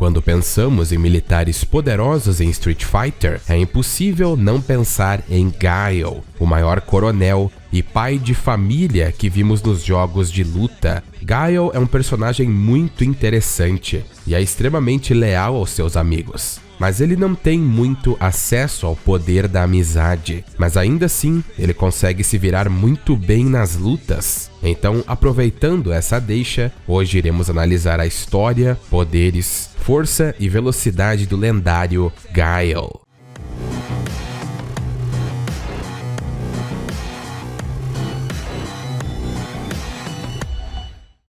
Quando pensamos em militares poderosos em Street Fighter, é impossível não pensar em Guile, o maior coronel e pai de família que vimos nos jogos de luta. Guile é um personagem muito interessante e é extremamente leal aos seus amigos. Mas ele não tem muito acesso ao poder da amizade, mas ainda assim ele consegue se virar muito bem nas lutas. Então, aproveitando essa deixa, hoje iremos analisar a história, poderes, força e velocidade do lendário Guile.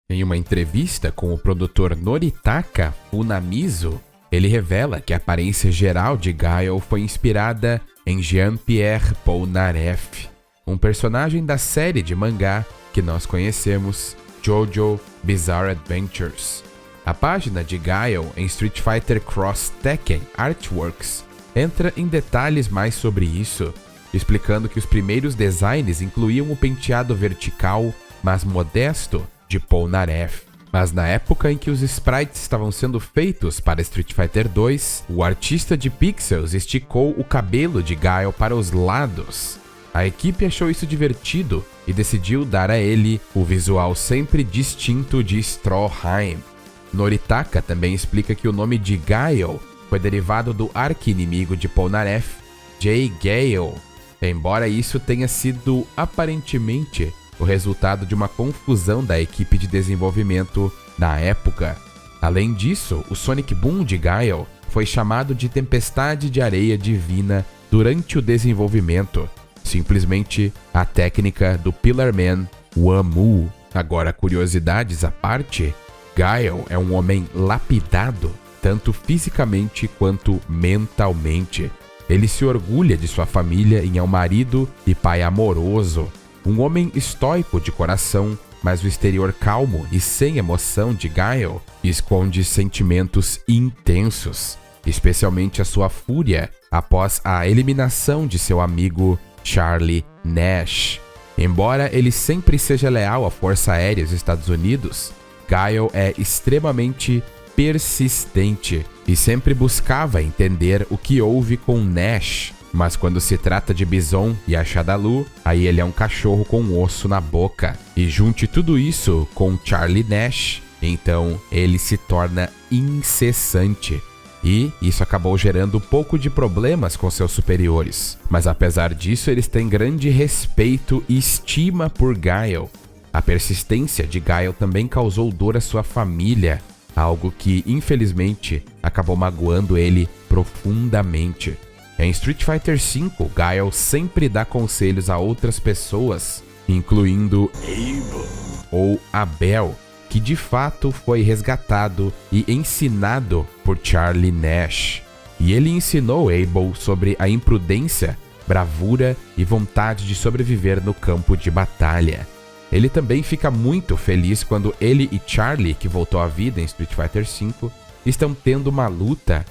Em uma entrevista com o produtor Noritaka Funamizu, ele revela que a aparência geral de Guile foi inspirada em Jean-Pierre Polnareff, um personagem da série de mangá que nós conhecemos, JoJo Bizarre Adventures. A página de Guile em Street Fighter Cross Tekken Artworks entra em detalhes mais sobre isso, explicando que os primeiros designs incluíam o penteado vertical, mas modesto, de Polnareff. Mas na época em que os sprites estavam sendo feitos para Street Fighter 2, o artista de pixels esticou o cabelo de Guile para os lados. A equipe achou isso divertido e decidiu dar a ele o visual sempre distinto de Stroheim. Noritaka também explica que o nome de Guile foi derivado do arqui-inimigo de Polnareff, J. Gale, embora isso tenha sido aparentemente o resultado de uma confusão da equipe de desenvolvimento na época. Além disso, o Sonic Boom de Guile foi chamado de Tempestade de Areia Divina durante o desenvolvimento, simplesmente a técnica do Pillar Man Wamu. Agora, curiosidades à parte, Guile é um homem lapidado, tanto fisicamente quanto mentalmente. Ele se orgulha de sua família e é um marido e pai amoroso. Um homem estoico de coração, mas o exterior calmo e sem emoção de Guile esconde sentimentos intensos, especialmente a sua fúria após a eliminação de seu amigo Charlie Nash. Embora ele sempre seja leal à Força Aérea dos Estados Unidos, Guile é extremamente persistente e sempre buscava entender o que houve com Nash. Mas quando se trata de Bison e a Shadaloo, aí ele é um cachorro com osso na boca. E junte tudo isso com Charlie Nash, então ele se torna incessante. E isso acabou gerando um pouco de problemas com seus superiores. Mas apesar disso, eles têm grande respeito e estima por Guile. A persistência de Guile também causou dor à sua família, algo que, infelizmente, acabou magoando ele profundamente. Em Street Fighter V, Guile sempre dá conselhos a outras pessoas, incluindo Abel ou Abel, que de fato foi resgatado e ensinado por Charlie Nash. E ele ensinou Abel sobre a imprudência, bravura e vontade de sobreviver no campo de batalha. Ele também fica muito feliz quando ele e Charlie, que voltou à vida em Street Fighter V, estão tendo uma luta.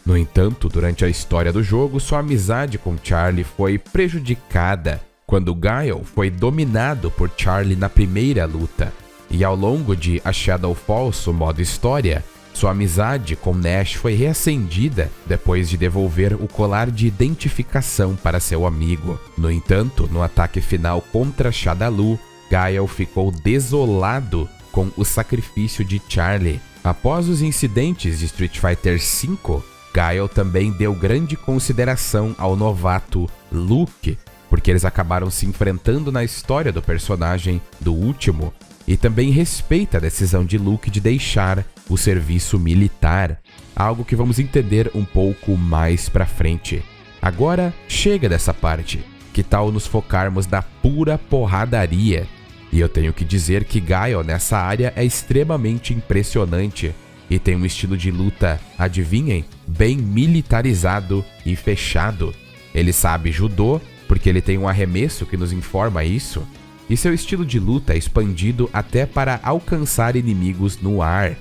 No entanto, durante a história do jogo, sua amizade com Charlie foi prejudicada quando Guile foi dominado por Charlie na primeira luta. E ao longo de A Shadow Falls, o modo história, sua amizade com Nash foi reacendida depois de devolver o colar de identificação para seu amigo. No entanto, no ataque final contra Shadaloo, Guile ficou desolado com o sacrifício de Charlie. Após os incidentes de Street Fighter V, Guile também deu grande consideração ao novato Luke, porque eles acabaram se enfrentando na história do personagem do último, e também respeita a decisão de Luke de deixar o serviço militar, algo que vamos entender um pouco mais pra frente. Agora, chega dessa parte. Que tal nos focarmos na pura porradaria? E eu tenho que dizer que Guile nessa área é extremamente impressionante e tem um estilo de luta, adivinhem, bem militarizado e fechado. Ele sabe judô, porque ele tem um arremesso que nos informa isso, e seu estilo de luta é expandido até para alcançar inimigos no ar.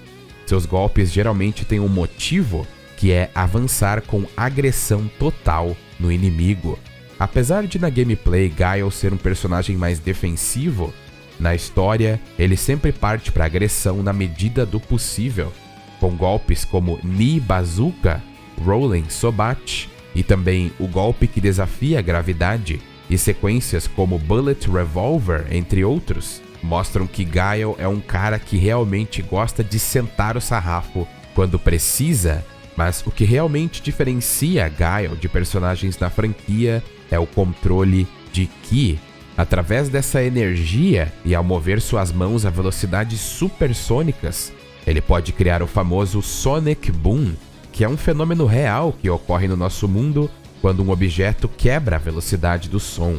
Seus golpes geralmente têm um motivo, que é avançar com agressão total no inimigo. Apesar de na gameplay Guile ser um personagem mais defensivo, na história ele sempre parte para agressão na medida do possível. com golpes como Knee Bazooka, Rolling Sobat e também o golpe que desafia a gravidade e sequências como Bullet Revolver, entre outros, mostram que Guile é um cara que realmente gosta de sentar o sarrafo quando precisa, mas o que realmente diferencia Guile de personagens na franquia é o controle de Ki. Através dessa energia e ao mover suas mãos a velocidades supersônicas, ele pode criar o famoso Sonic Boom, que é um fenômeno real que ocorre no nosso mundo quando um objeto quebra a velocidade do som.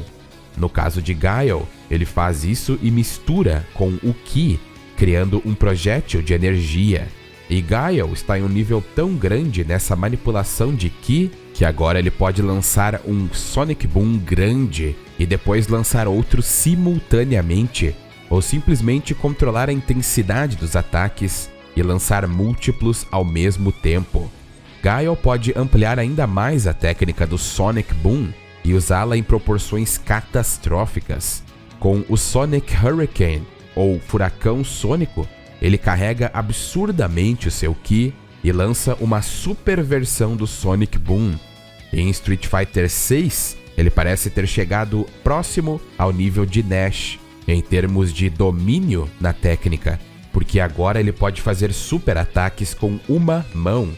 No caso de Guile, ele faz isso e mistura com o Ki, criando um projétil de energia. E Guile está em um nível tão grande nessa manipulação de Ki que agora ele pode lançar um Sonic Boom grande e depois lançar outro simultaneamente, ou simplesmente controlar a intensidade dos ataques e lançar múltiplos ao mesmo tempo. Guile pode ampliar ainda mais a técnica do Sonic Boom e usá-la em proporções catastróficas. Com o Sonic Hurricane, ou Furacão Sônico, ele carrega absurdamente o seu Ki e lança uma super versão do Sonic Boom. Em Street Fighter 6, ele parece ter chegado próximo ao nível de Nash, em termos de domínio na técnica, porque agora ele pode fazer super ataques com uma mão.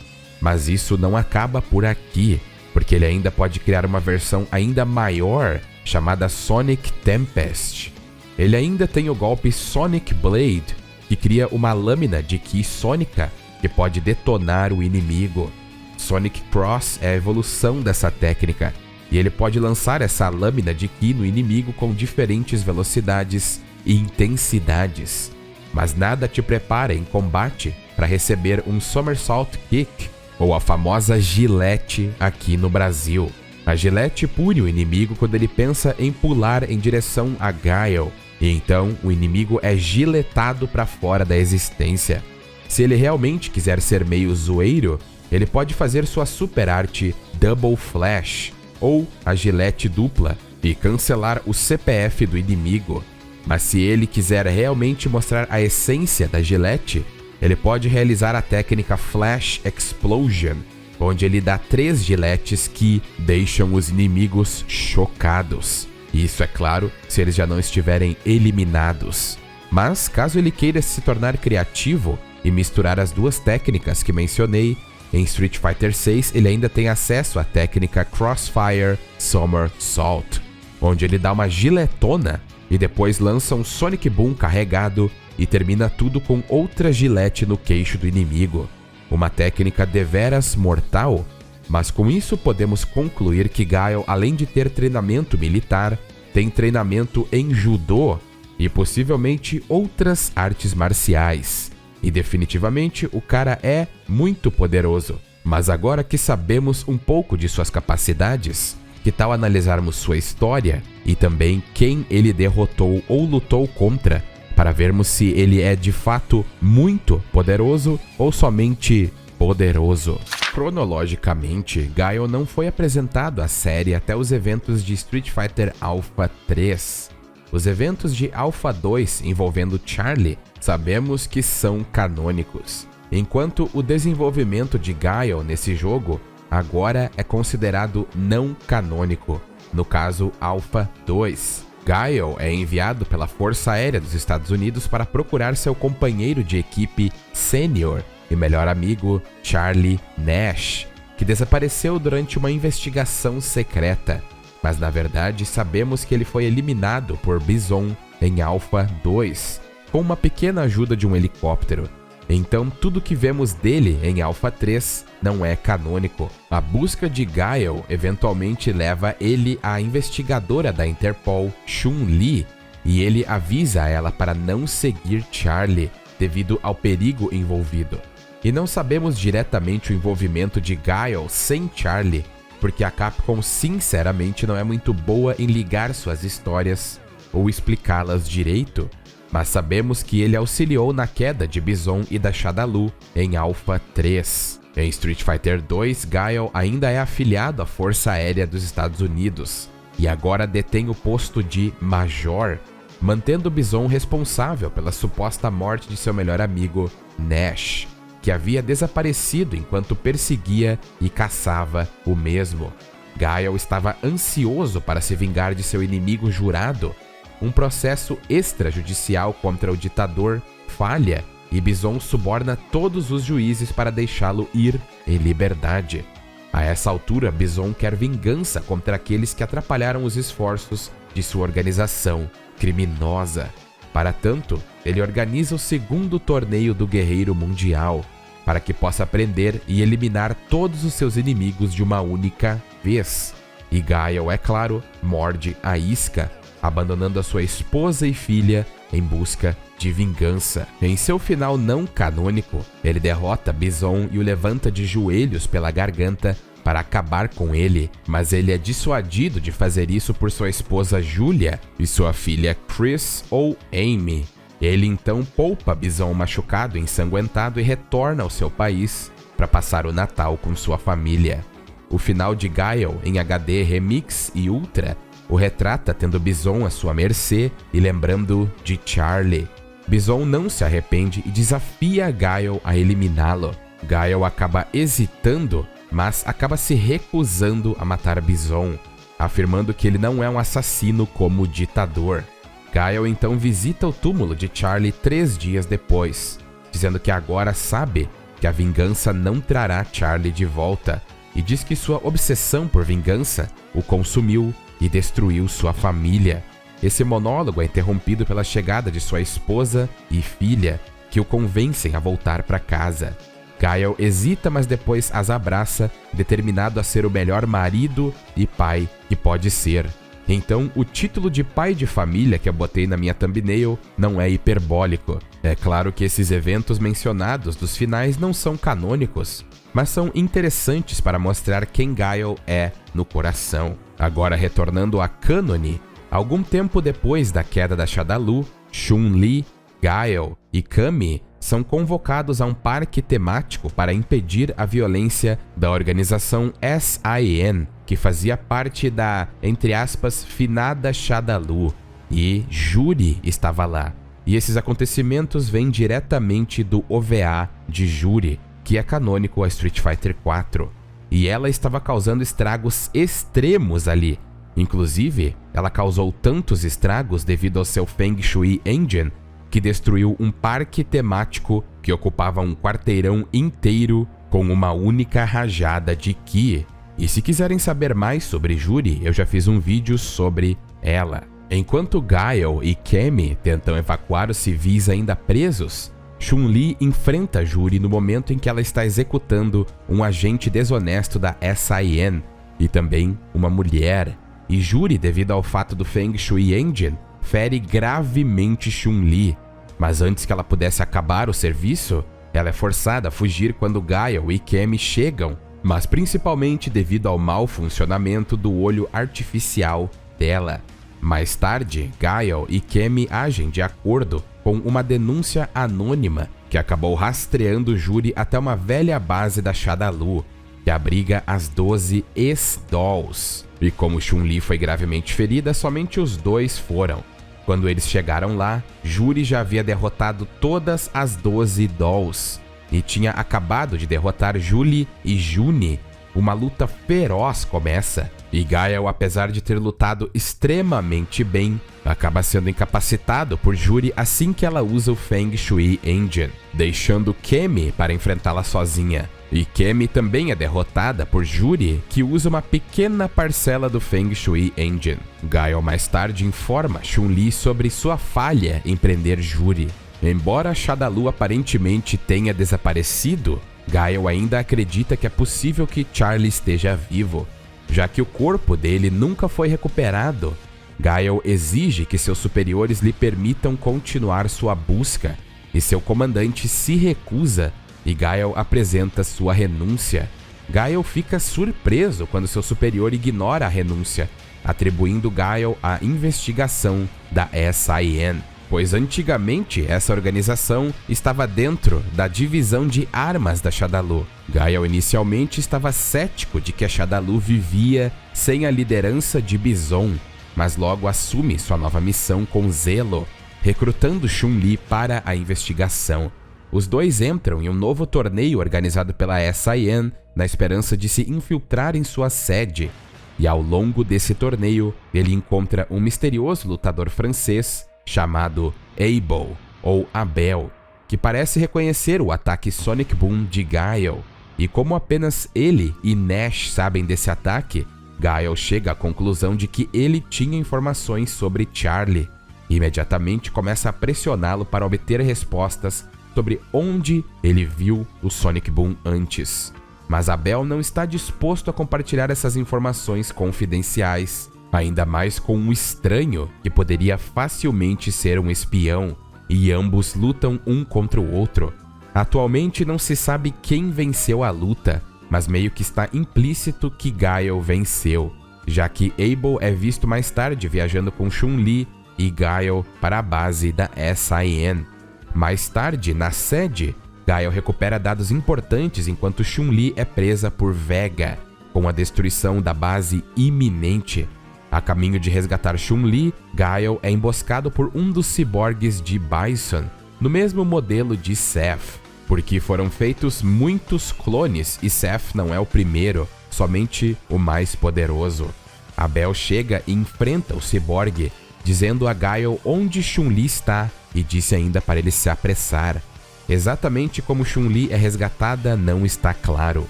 Mas isso não acaba por aqui, porque ele ainda pode criar uma versão ainda maior, chamada Sonic Tempest. Ele ainda tem o golpe Sonic Blade, que cria uma lâmina de Ki sônica que pode detonar o inimigo. Sonic Cross é a evolução dessa técnica, e ele pode lançar essa lâmina de Ki no inimigo com diferentes velocidades e intensidades. Mas nada te prepara em combate para receber um Somersault Kick, ou a famosa gilete aqui no Brasil. A gilete pune o inimigo quando ele pensa em pular em direção a Guile, e então o inimigo é giletado para fora da existência. Se ele realmente quiser ser meio zoeiro, ele pode fazer sua super arte Double Flash, ou a gilete dupla, e cancelar o CPF do inimigo. Mas se ele quiser realmente mostrar a essência da gilete, ele pode realizar a técnica Flash Explosion, onde ele dá 3 giletes que deixam os inimigos chocados. Isso é claro, se eles já não estiverem eliminados. Mas caso ele queira se tornar criativo e misturar as duas técnicas que mencionei, em Street Fighter 6 ele ainda tem acesso à técnica Crossfire Somersault, onde ele dá uma giletona e depois lança um Sonic Boom carregado e termina tudo com outra gilete no queixo do inimigo. Uma técnica deveras mortal, mas com isso podemos concluir que Guile, além de ter treinamento militar, tem treinamento em judô e possivelmente outras artes marciais. E definitivamente o cara é muito poderoso. Mas agora que sabemos um pouco de suas capacidades, que tal analisarmos sua história e também quem ele derrotou ou lutou contra, para vermos se ele é de fato muito poderoso ou somente poderoso. Cronologicamente, Guile não foi apresentado à série até os eventos de Street Fighter Alpha 3. Os eventos de Alpha 2 envolvendo Charlie sabemos que são canônicos, enquanto o desenvolvimento de Guile nesse jogo agora é considerado não canônico, no caso Alpha 2. Guile é enviado pela Força Aérea dos Estados Unidos para procurar seu companheiro de equipe sênior e melhor amigo, Charlie Nash, que desapareceu durante uma investigação secreta. Mas na verdade sabemos que ele foi eliminado por Bison em Alpha 2, com uma pequena ajuda de um helicóptero. Então tudo que vemos dele em Alpha 3 não é canônico. A busca de Guile eventualmente leva ele à investigadora da Interpol, Chun-Li, e ele avisa ela para não seguir Charlie devido ao perigo envolvido. E não sabemos diretamente o envolvimento de Guile sem Charlie, porque a Capcom sinceramente não é muito boa em ligar suas histórias ou explicá-las direito, mas sabemos que ele auxiliou na queda de Bison e da Shadaloo em Alpha 3. Em Street Fighter 2, Guile ainda é afiliado à Força Aérea dos Estados Unidos e agora detém o posto de Major, mantendo Bison responsável pela suposta morte de seu melhor amigo, Nash. que havia desaparecido enquanto perseguia e caçava o mesmo. Gael estava ansioso para se vingar de seu inimigo jurado. Um processo extrajudicial contra o ditador falha e Bison suborna todos os juízes para deixá-lo ir em liberdade. A essa altura, Bison quer vingança contra aqueles que atrapalharam os esforços de sua organização criminosa. Para tanto, ele organiza o segundo torneio do Guerreiro Mundial, para que possa prender e eliminar todos os seus inimigos de uma única vez. E Gael, é claro, morde a isca, abandonando a sua esposa e filha em busca de vingança. Em seu final não canônico, ele derrota Bison e o levanta de joelhos pela garganta para acabar com ele, mas ele é dissuadido de fazer isso por sua esposa Julia e sua filha Chris ou Amy. Ele então poupa Bison machucado e ensanguentado e retorna ao seu país para passar o Natal com sua família. O final de Gael em HD Remix e Ultra o retrata tendo Bison à sua mercê e lembrando de Charlie. Bison não se arrepende e desafia Gael a eliminá-lo. Gael acaba hesitando, mas acaba se recusando a matar Bison, afirmando que ele não é um assassino como o ditador. Gael então visita o túmulo de Charlie 3 dias depois, dizendo que agora sabe que a vingança não trará Charlie de volta e diz que sua obsessão por vingança o consumiu e destruiu sua família. Esse monólogo é interrompido pela chegada de sua esposa e filha, que o convencem a voltar para casa. Gael hesita, mas depois as abraça, determinado a ser o melhor marido e pai que pode ser. Então, o título de pai de família que eu botei na minha thumbnail não é hiperbólico. É claro que esses eventos mencionados dos finais não são canônicos, mas são interessantes para mostrar quem Gael é no coração. Agora, retornando a cânone, algum tempo depois da queda da Shadaloo, Chun-Li, Gael e Cammy são convocados a um parque temático para impedir a violência da organização SIN, que fazia parte da, entre aspas, finada Shadaloo, e Juri estava lá. E esses acontecimentos vêm diretamente do OVA de Juri, que é canônico a Street Fighter 4. E ela estava causando estragos extremos ali. Inclusive, ela causou tantos estragos devido ao seu Feng Shui Engine que destruiu um parque temático que ocupava um quarteirão inteiro com uma única rajada de Ki. E se quiserem saber mais sobre Juri, eu já fiz um vídeo sobre ela. Enquanto Gael e Cammy tentam evacuar os civis ainda presos, Chun-Li enfrenta Juri no momento em que ela está executando um agente desonesto da SIN e também uma mulher. E Juri, devido ao fato do Feng Shui Engine, fere gravemente Chun-Li, mas antes que ela pudesse acabar o serviço, ela é forçada a fugir quando Gael e Cammy chegam, mas principalmente devido ao mau funcionamento do olho artificial dela. Mais tarde, Gael e Cammy agem de acordo com uma denúncia anônima que acabou rastreando Juri até uma velha base da Shadaloo, que abriga as 12 ex-Dolls. E como Chun-Li foi gravemente ferida, somente os dois foram. Quando eles chegaram lá, Juri já havia derrotado todas as 12 Dolls e tinha acabado de derrotar Julie e Juni. Uma luta feroz começa e Gael, apesar de ter lutado extremamente bem, acaba sendo incapacitado por Juri assim que ela usa o Feng Shui Engine, deixando Cammy para enfrentá-la sozinha. E Cammy também é derrotada por Juri, que usa uma pequena parcela do Feng Shui Engine. Gael mais tarde informa Chun-Li sobre sua falha em prender Juri. Embora Shadaloo aparentemente tenha desaparecido, Gael ainda acredita que é possível que Charlie esteja vivo, já que o corpo dele nunca foi recuperado. Gael exige que seus superiores lhe permitam continuar sua busca, e seu comandante se recusa, e Gael apresenta sua renúncia. Gael fica surpreso quando seu superior ignora a renúncia, atribuindo Gael à investigação da SIN, pois antigamente essa organização estava dentro da divisão de armas da Shadaloo. Gael inicialmente estava cético de que a Shadaloo vivia sem a liderança de Bison, mas logo assume sua nova missão com zelo, recrutando Chun-Li para a investigação. Os dois entram em um novo torneio organizado pela SIN na esperança de se infiltrar em sua sede. E ao longo desse torneio, ele encontra um misterioso lutador francês chamado Abel, ou Abel, que parece reconhecer o ataque Sonic Boom de Guile. E como apenas ele e Nash sabem desse ataque, Guile chega à conclusão de que ele tinha informações sobre Charlie e imediatamente começa a pressioná-lo para obter respostas sobre onde ele viu o Sonic Boom antes. Mas Abel não está disposto a compartilhar essas informações confidenciais, ainda mais com um estranho que poderia facilmente ser um espião, e ambos lutam um contra o outro. Atualmente não se sabe quem venceu a luta, mas meio que está implícito que Guile venceu, já que Abel é visto mais tarde viajando com Chun-Li e Guile para a base da SIN. Mais tarde, na sede, Guile recupera dados importantes enquanto Chun-Li é presa por Vega, com a destruição da base iminente. A caminho de resgatar Chun-Li, Guile é emboscado por um dos ciborgues de Bison, no mesmo modelo de Seth, porque foram feitos muitos clones e Seth não é o primeiro, somente o mais poderoso. Abel chega e enfrenta o ciborgue, dizendo a Guile onde Chun-Li está e disse ainda para ele se apressar. Exatamente como Chun-Li é resgatada não está claro.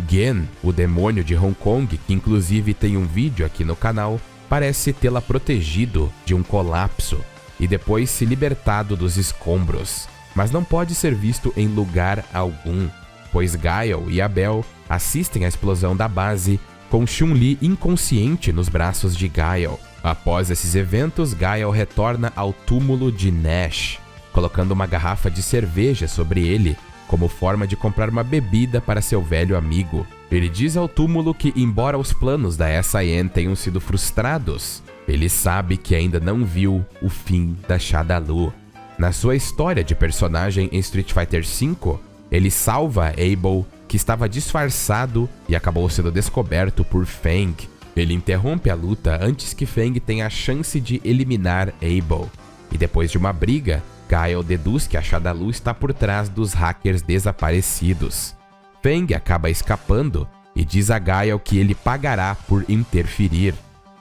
Gen, o demônio de Hong Kong, que inclusive tem um vídeo aqui no canal, parece tê-la protegido de um colapso e depois se libertado dos escombros, mas não pode ser visto em lugar algum, pois Guile e Abel assistem à explosão da base com Chun-Li inconsciente nos braços de Guile. Após esses eventos, Guile retorna ao túmulo de Nash, colocando uma garrafa de cerveja sobre ele como forma de comprar uma bebida para seu velho amigo. Ele diz ao túmulo que, embora os planos da SIN tenham sido frustrados, ele sabe que ainda não viu o fim da Shadaloo. Na sua história de personagem em Street Fighter V, ele salva Abel, que estava disfarçado e acabou sendo descoberto por Fang. Ele interrompe a luta antes que Fang tenha a chance de eliminar Abel. E depois de uma briga, Guile deduz que a Shadaloo está por trás dos hackers desaparecidos. Fang acaba escapando e diz a Guile que ele pagará por interferir.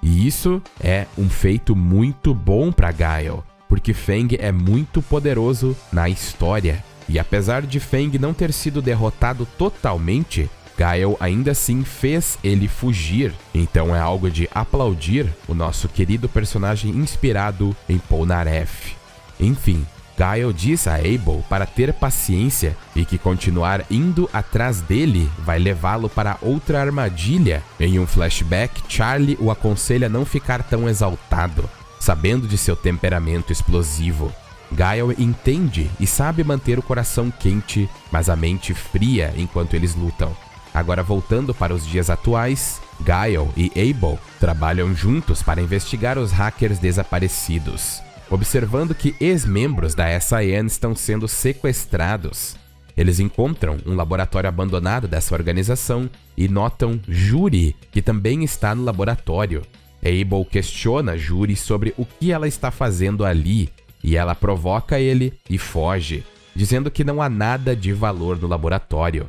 E isso é um feito muito bom para Guile, porque Fang é muito poderoso na história. E apesar de Fang não ter sido derrotado totalmente, Guile ainda assim fez ele fugir. Então é algo de aplaudir o nosso querido personagem inspirado em Polnareff. Enfim, Guile diz a Abel para ter paciência e que continuar indo atrás dele vai levá-lo para outra armadilha. Em um flashback, Charlie o aconselha a não ficar tão exaltado, sabendo de seu temperamento explosivo. Guile entende e sabe manter o coração quente, mas a mente fria enquanto eles lutam. Agora voltando para os dias atuais, Guile e Abel trabalham juntos para investigar os hackers desaparecidos, observando que ex-membros da SIN estão sendo sequestrados. Eles encontram um laboratório abandonado dessa organização e notam Juri, que também está no laboratório. Abel questiona Juri sobre o que ela está fazendo ali, e ela provoca ele e foge, dizendo que não há nada de valor no laboratório.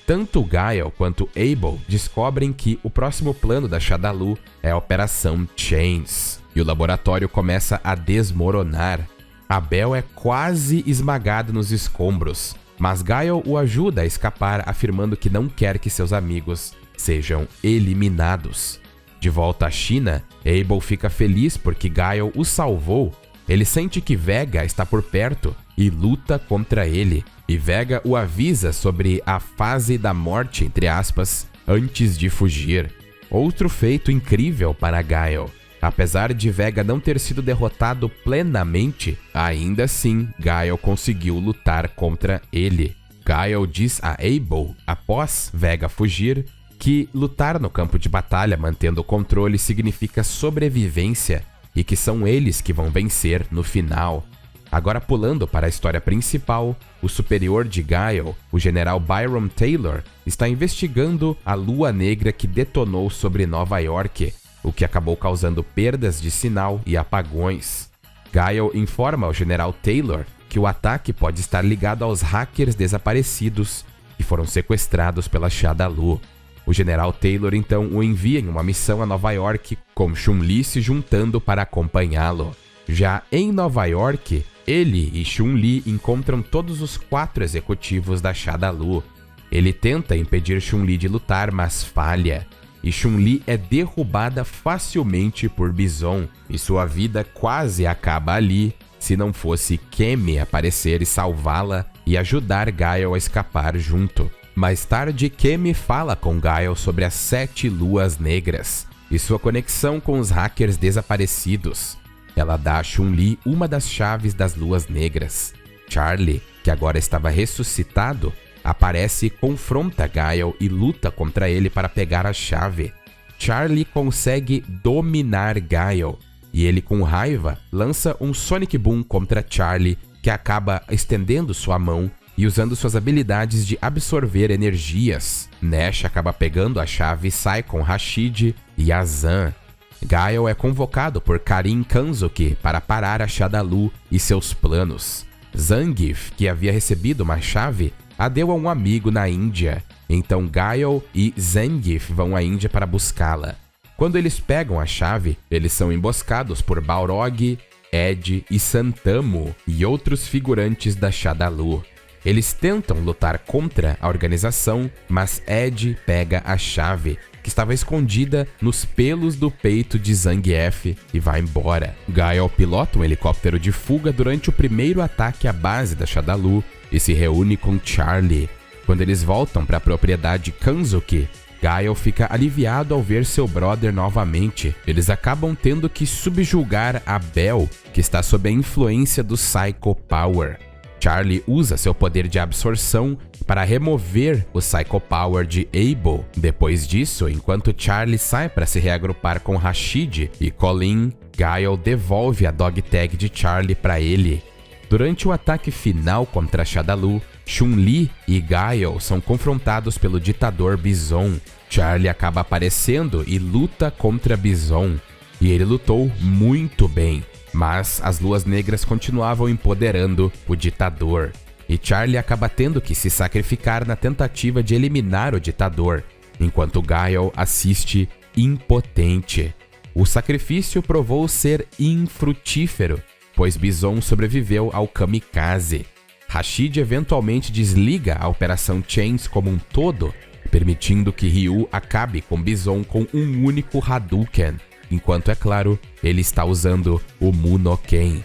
Tanto Guile quanto Abel descobrem que o próximo plano da Shadaloo é a Operação Chains, e o laboratório começa a desmoronar. Abel é quase esmagado nos escombros, mas Guile o ajuda a escapar, afirmando que não quer que seus amigos sejam eliminados. De volta à China, Abel fica feliz porque Guile o salvou. Ele sente que Vega está por perto e luta contra ele, e Vega o avisa sobre a fase da morte, entre aspas, antes de fugir. Outro feito incrível para Guile. Apesar de Vega não ter sido derrotado plenamente, ainda assim Guile conseguiu lutar contra ele. Guile diz a Abel, após Vega fugir, que lutar no campo de batalha mantendo o controle significa sobrevivência e que são eles que vão vencer no final. Agora pulando para a história principal, o superior de Guile, o general Byron Taylor, está investigando a lua negra que detonou sobre Nova York, o que acabou causando perdas de sinal e apagões. Guile informa ao general Taylor que o ataque pode estar ligado aos hackers desaparecidos que foram sequestrados pela Shadaloo. O General Taylor então o envia em uma missão a Nova York, com Chun-Li se juntando para acompanhá-lo. Já em Nova York, ele e Chun-Li encontram todos os 4 executivos da Shadaloo. Ele tenta impedir Chun-Li de lutar, mas falha. E Chun-Li é derrubada facilmente por Bison, e sua vida quase acaba ali, se não fosse Kemi aparecer e salvá-la e ajudar Guile a escapar junto. Mais tarde, Kemi fala com Guile sobre as 7 luas negras e sua conexão com os hackers desaparecidos. Ela dá a Chun-Li uma das chaves das luas negras. Charlie, que agora estava ressuscitado, aparece, confronta Guile e luta contra ele para pegar a chave. Charlie consegue dominar Guile e ele, com raiva, lança um Sonic Boom contra Charlie, que acaba estendendo sua mão e usando suas habilidades de absorver energias. Nash acaba pegando a chave e sai com Rashid e Azan. Guile é convocado por Karin Kanzuki para parar a Shadaloo e seus planos. Zangief, que havia recebido uma chave, a deu a um amigo na Índia. Então Guile e Zangief vão à Índia para buscá-la. Quando eles pegam a chave, eles são emboscados por Balrog, Ed e Santamo e outros figurantes da Shadaloo. Eles tentam lutar contra a organização, mas Ed pega a chave, que estava escondida nos pelos do peito de Zangief, e vai embora. Guile pilota um helicóptero de fuga durante o primeiro ataque à base da Shadaloo e se reúne com Charlie. Quando eles voltam para a propriedade Kanzuki, Guile fica aliviado ao ver seu brother novamente. Eles acabam tendo que subjugar a Bell, que está sob a influência do Psycho Power. Charlie usa seu poder de absorção para remover o Psycho Power de Abel. Depois disso, enquanto Charlie sai para se reagrupar com Rashid e Colin, Guile devolve a Dog Tag de Charlie para ele. Durante o ataque final contra Shadaloo, Chun-Li e Guile são confrontados pelo ditador Bison. Charlie acaba aparecendo e luta contra Bison. E ele lutou muito bem, mas as luas negras continuavam empoderando o ditador. E Charlie acaba tendo que se sacrificar na tentativa de eliminar o ditador, enquanto Guile assiste impotente. O sacrifício provou ser infrutífero, pois Bison sobreviveu ao kamikaze. Rashid eventualmente desliga a Operação Chains como um todo, permitindo que Ryu acabe com Bison com um único Hadouken, enquanto, é claro, ele está usando o Munoken.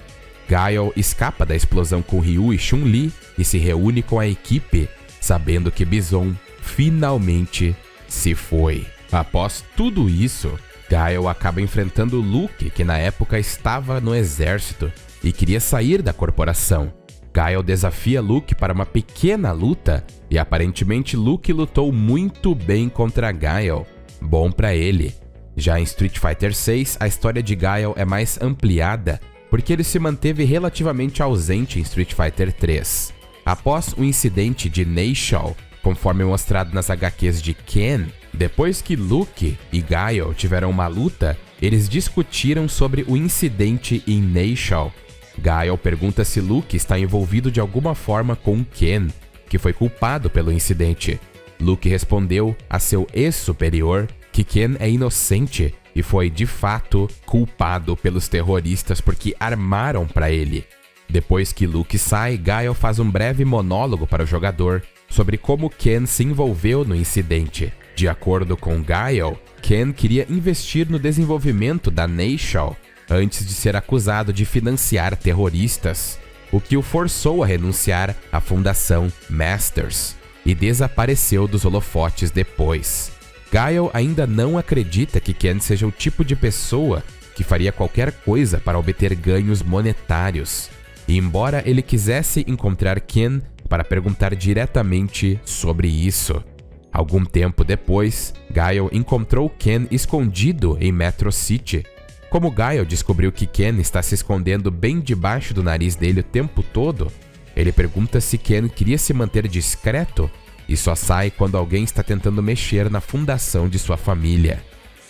Guile escapa da explosão com Ryu e Chun-Li e se reúne com a equipe, sabendo que Bison finalmente se foi. Após tudo isso, Guile acaba enfrentando Luke, que na época estava no exército e queria sair da corporação. Guile desafia Luke para uma pequena luta e aparentemente Luke lutou muito bem contra Guile. Bom pra ele. Já em Street Fighter VI, a história de Guile é mais ampliada, porque ele se manteve relativamente ausente em Street Fighter 3. Após o incidente de Neishal, conforme mostrado nas HQs de Ken, depois que Luke e Guile tiveram uma luta, eles discutiram sobre o incidente em Neishal. Guile pergunta se Luke está envolvido de alguma forma com Ken, que foi culpado pelo incidente. Luke respondeu a seu ex-superior que Ken é inocente e foi, de fato, culpado pelos terroristas porque armaram para ele. Depois que Luke sai, Guile faz um breve monólogo para o jogador sobre como Ken se envolveu no incidente. De acordo com Guile, Ken queria investir no desenvolvimento da Neishal antes de ser acusado de financiar terroristas, o que o forçou a renunciar à Fundação Masters e desapareceu dos holofotes depois. Guile ainda não acredita que Ken seja o tipo de pessoa que faria qualquer coisa para obter ganhos monetários, e embora ele quisesse encontrar Ken para perguntar diretamente sobre isso. Algum tempo depois, Guile encontrou Ken escondido em Metro City. Como Guile descobriu que Ken está se escondendo bem debaixo do nariz dele o tempo todo, ele pergunta se Ken queria se manter discreto e só sai quando alguém está tentando mexer na fundação de sua família.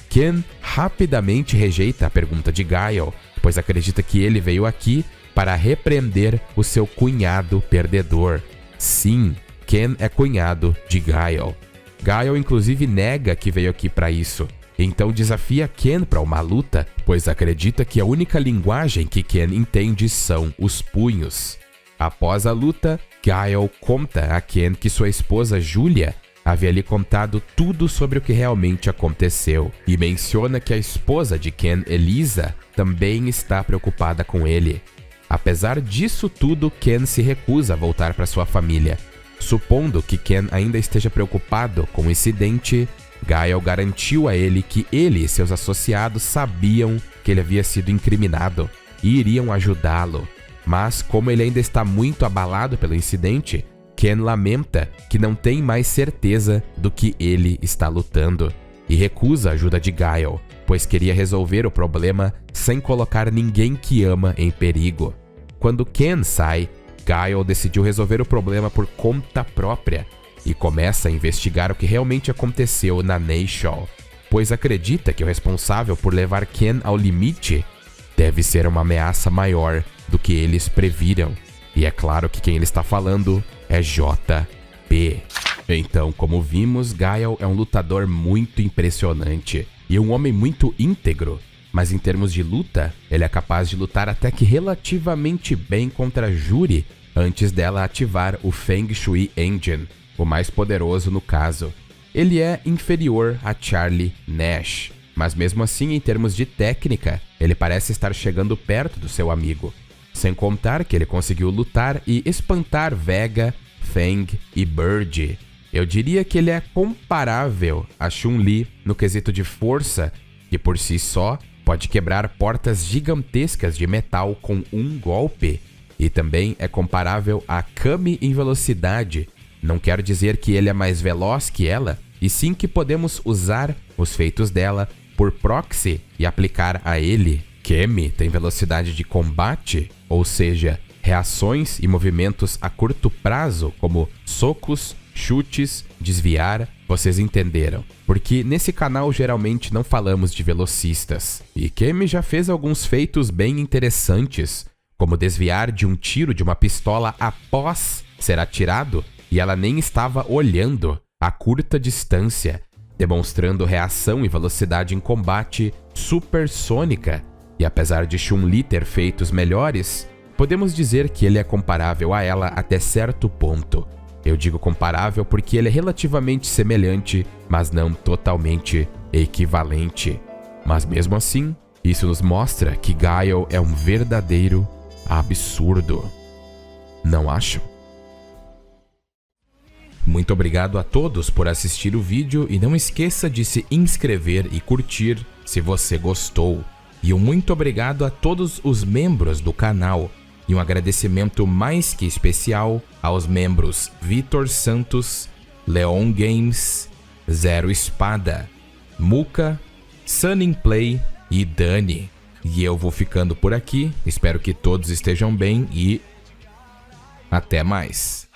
Ken rapidamente rejeita a pergunta de Guile, pois acredita que ele veio aqui para repreender o seu cunhado perdedor. Sim, Ken é cunhado de Guile. Guile inclusive nega que veio aqui para isso. Então desafia Ken para uma luta, pois acredita que a única linguagem que Ken entende são os punhos. Após a luta, Guile conta a Ken que sua esposa Julia havia lhe contado tudo sobre o que realmente aconteceu e menciona que a esposa de Ken, Elisa, também está preocupada com ele. Apesar disso tudo, Ken se recusa a voltar para sua família. Supondo que Ken ainda esteja preocupado com o incidente, Guile garantiu a ele que ele e seus associados sabiam que ele havia sido incriminado e iriam ajudá-lo. Mas, como ele ainda está muito abalado pelo incidente, Ken lamenta que não tem mais certeza do que ele está lutando e recusa a ajuda de Guile, pois queria resolver o problema sem colocar ninguém que ama em perigo. Quando Ken sai, Guile decidiu resolver o problema por conta própria e começa a investigar o que realmente aconteceu na Nashor, pois acredita que o responsável por levar Ken ao limite deve ser uma ameaça maior do que eles previram. E é claro que quem ele está falando é JP. Então, como vimos, Guile é um lutador muito impressionante e um homem muito íntegro, mas em termos de luta, ele é capaz de lutar até que relativamente bem contra Juri antes dela ativar o Feng Shui Engine, o mais poderoso no caso. Ele é inferior a Charlie Nash, mas mesmo assim, em termos de técnica, ele parece estar chegando perto do seu amigo. Sem contar que ele conseguiu lutar e espantar Vega, Feng e Bird. Eu diria que ele é comparável a Chun-Li no quesito de força, que por si só pode quebrar portas gigantescas de metal com um golpe. E também é comparável a Kami em velocidade. Não quero dizer que ele é mais veloz que ela, e sim que podemos usar os feitos dela por proxy e aplicar a ele. Kami tem velocidade de combate, ou seja, reações e movimentos a curto prazo, como socos, chutes, desviar, vocês entenderam. Porque nesse canal geralmente não falamos de velocistas. E Kami já fez alguns feitos bem interessantes, como desviar de um tiro de uma pistola após ser atirado, e ela nem estava olhando a curta distância, demonstrando reação e velocidade em combate supersônica. E apesar de Chun-Li ter feitos melhores, podemos dizer que ele é comparável a ela até certo ponto. Eu digo comparável porque ele é relativamente semelhante, mas não totalmente equivalente. Mas mesmo assim, isso nos mostra que Guile é um verdadeiro absurdo. Não acham? Muito obrigado a todos por assistir o vídeo e não esqueça de se inscrever e curtir se você gostou. E um muito obrigado a todos os membros do canal. E um agradecimento mais que especial aos membros Vitor Santos, Leon Games, Zero Espada, Muka, Sunning Play e Dani. E eu vou ficando por aqui, espero que todos estejam bem e até mais.